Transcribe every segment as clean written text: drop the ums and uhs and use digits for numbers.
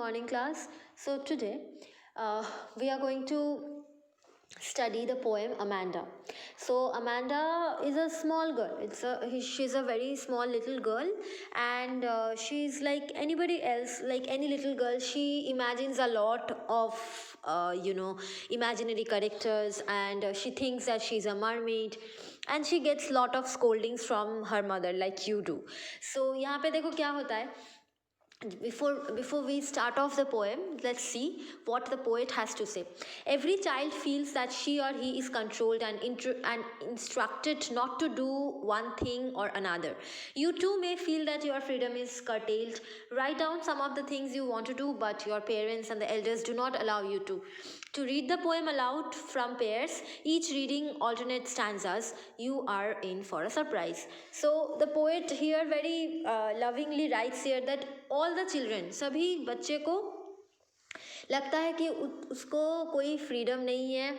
morning class. So today we are going to study the poem Amanda. So Amanda is a small girl. She's a very small little girl, and she's like anybody else, like any little girl. She imagines a lot of imaginary characters, and she thinks that she's a mermaid, and she gets lot of scoldings from her mother, like you do. So यहाँ पे देखो क्या होता है. Before we start off the poem, let's see what the poet has to say. Every child feels that she or he is controlled and instructed not to do one thing or another. You too may feel that your freedom is curtailed. Write down some of the things you want to do, but your parents and the elders do not allow you to read the poem aloud from pairs, each reading alternate stanzas. You are in for a surprise. So the poet here very lovingly writes here that all the children, सभी बच्चे को लगता है कि उसको कोई freedom नहीं है,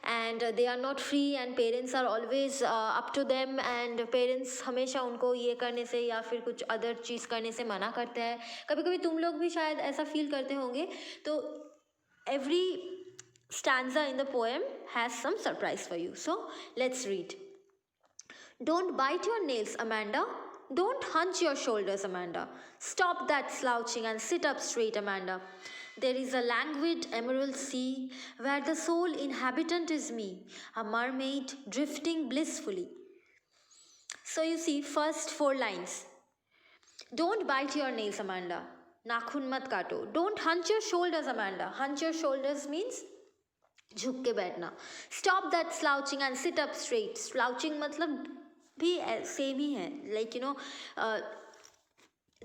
and they are not free, and parents are always up to them, and parents हमेशा उनको ये करने से या फिर कुछ अदर चीज़ करने से मना करते हैं. कभी कभी तुम लोग भी शायद ऐसा फील करते होंगे. तो every stanza in the poem has some surprise for you. So let's read. Don't bite your nails, Amanda. Don't hunch your shoulders, Amanda. Stop that slouching and sit up straight, Amanda. There is a languid emerald sea where the sole inhabitant is me, a mermaid drifting blissfully. So you see, first 4 lines. Don't bite your nails, Amanda. नाखून मत काटो. Don't hunch your shoulders, Amanda. Hunch your shoulders means झुक के बैठना. Stop that slouching and sit up straight. Slouching मतलब भी same ही है, like you know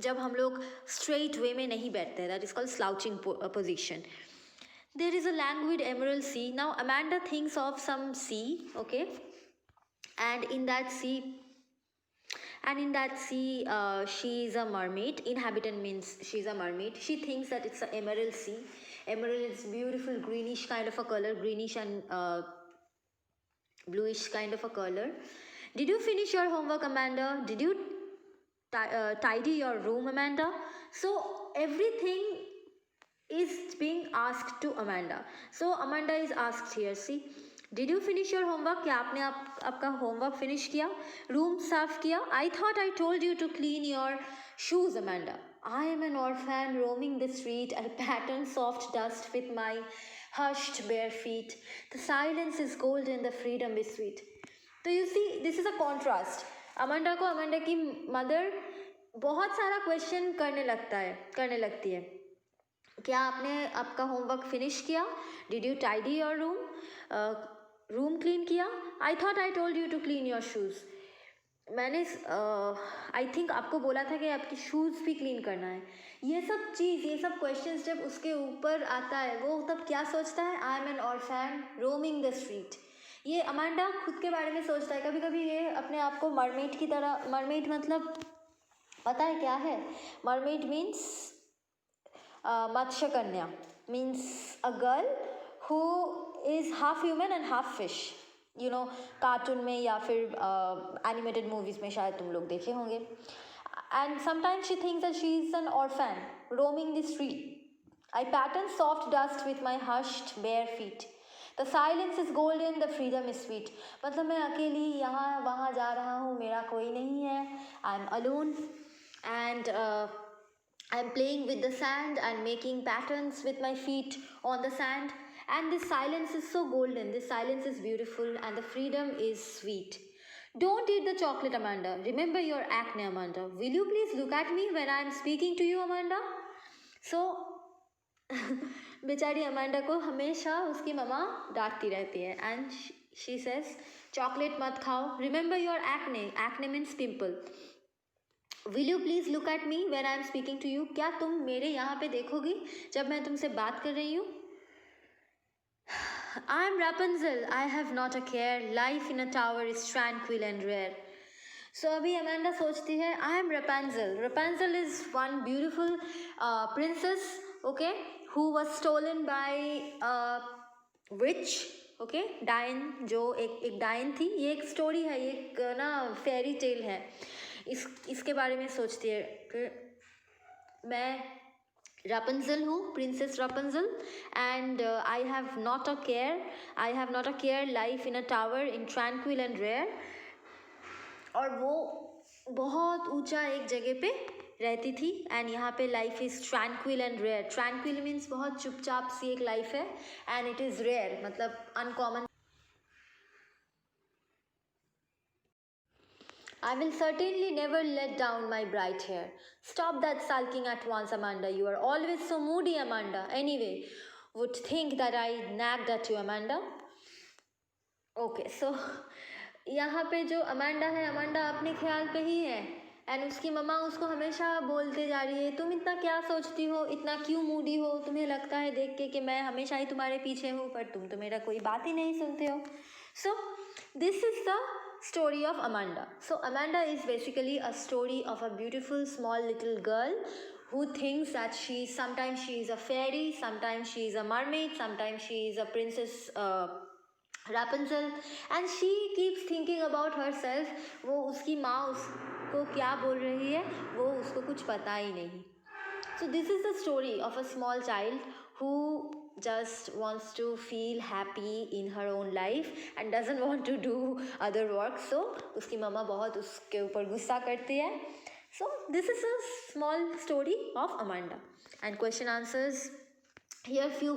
जब हम लोग स्ट्रेट वे में नहीं बैठते हैं, that is called slouching position. There is a languid emerald sea. Now Amanda thinks of some sea, okay, and in that sea she is a mermaid. Inhabitant means she is a mermaid. She thinks that it's an emerald sea. Emerald is beautiful greenish kind of a color, greenish and bluish kind of a color. Did you finish your homework, Amanda? Did you tidy your room, Amanda? So everything is being asked to Amanda. So Amanda is asked here, see, Did you finish your homework? क्या आपने आपका homework finish किया? Room साफ किया? I thought I told you to clean your shoes, Amanda. I am an orphan roaming the street. I pattern soft dust with my hushed bare feet. The silence is golden, the freedom is sweet. तो you see, this is a contrast. Amanda को Amanda की mother बहुत सारा question करने लगती है. क्या आपने आपका होमवर्क फिनिश किया? Did you tidy your room? Room clean किया? I thought I told you to clean your shoes. मैंने आई थिंक आपको बोला था कि आपकी शूज़ भी क्लीन करना है. ये सब चीज़, ये सब क्वेश्चंस जब उसके ऊपर आता है, वो तब क्या सोचता है? I am an orphan roaming the street. ये अमांडा खुद के बारे में सोचता है. कभी कभी ये अपने आप को मरमेड की तरह, मरमेड मतलब पता है क्या है? मरमेड मीन्स मत्स्य कन्या, means a girl who is half human and half fish. You know, cartoon में या फिर animated movies में शायद तुम लोग देखे होंगे. And sometimes she thinks that she is an orphan roaming the street. I pattern soft dust with my hushed bare feet. The silence is golden, the freedom is sweet. मतलब मैं अकेली यहाँ वहाँ जा रहा हूँ, मेरा कोई नहीं है. I'm alone and I'm playing with the sand and making patterns with my feet on the sand. And this silence is so golden, this silence is beautiful, and the freedom is sweet. Don't eat the chocolate, Amanda. Remember your acne, Amanda. Will you please look at me when I'm speaking to you, Amanda? So, बेचारी Amanda को हमेशा उसकी मम्मा डांटती रहती है. And she says, chocolate मत खाओ. Remember your acne. Acne means pimple. Will you please look at me when I am speaking to you? क्या तुम मेरे यहाँ पे देखोगी जब मैं तुमसे बात कर रही हूँ? I am Rapunzel. I have not a care. Life in a tower is tranquil and rare. So अभी अमांडा सोचती है, I am Rapunzel. Rapunzel is one beautiful princess, okay, who was stolen by a witch, okay, डायन, जो एक डायन थी. ये एक स्टोरी है, ये एक ना फेरी टेल है. इसके बारे में सोचती है कि मैं Rapunzel, who? Princess Rapunzel. And I have not a care. I have not a care life in a tower in tranquil and rare. और वो बहुत ऊंचा एक जगह पे रहती थी एंड यहाँ पे life is tranquil and rare. Tranquil means बहुत चुपचाप सी एक लाइफ है एंड इट इज़ रेयर मतलब uncommon. I will certainly never let down my bright hair. Stop that sulking at once, Amanda. You are always so moody, Amanda. Anyway, would think that I nagged at you, Amanda. Okay, so यहाँ पे जो Amanda है, Amanda अपने ख्याल पे ही है and उसकी मम्मा उसको हमेशा बोलते जा रही है तुम इतना क्या सोचती हो, इतना क्यों मूडी हो, तुम्हें लगता है देख के कि मैं हमेशा ही तुम्हारे पीछे हूँ पर तुम तो मेरा कोई बात ही नहीं सुनते हो. So this is the story of Amanda. So Amanda is basically a story of a beautiful small little girl who thinks that sometimes she is a fairy, sometimes she is a mermaid, sometimes she is a princess Rapunzel, and she keeps thinking about herself. वो उसकी माँ उसको क्या बोल रही है वो उसको कुछ पता ही नहीं. So this is the story of a small child who just wants to feel happy in her own life and doesn't want to do other work. So उसकी मम्मा बहुत उसके ऊपर गुस्सा करती है. So this is a small story of Amanda. And question answers here, few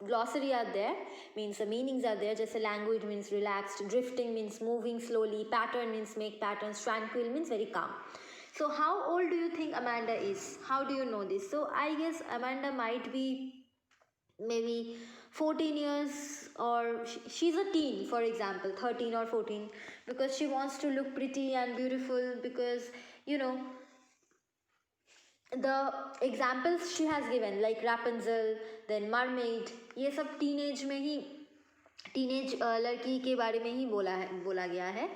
glossary are there, means the meanings are there. जैसे language means relaxed, drifting means moving slowly, pattern means make patterns, tranquil means very calm. So how old do you think Amanda is? How do you know this? So I guess Amanda might be maybe 14 years, or she's a teen, for example 13 or 14, because she wants to look pretty and beautiful, because you know the examples she has given like Rapunzel, then mermaid, ये सब teenage में ही teenage लड़की के बारे में ही बोला गया है.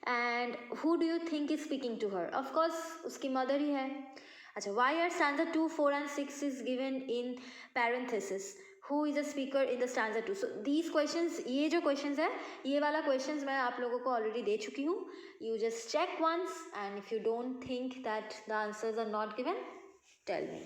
And who do you think is speaking to her? Of course उसकी मदर ही है. अच्छा, why are stanza 2, 4 and 6 is given in parenthesis? Who is a speaker in the stanza 2? So these questions, ये जो questions है, ये वाला questions मैं आप लोगों को already दे चुकी हूँ. You just check once and if you don't think that the answers are not given, tell me.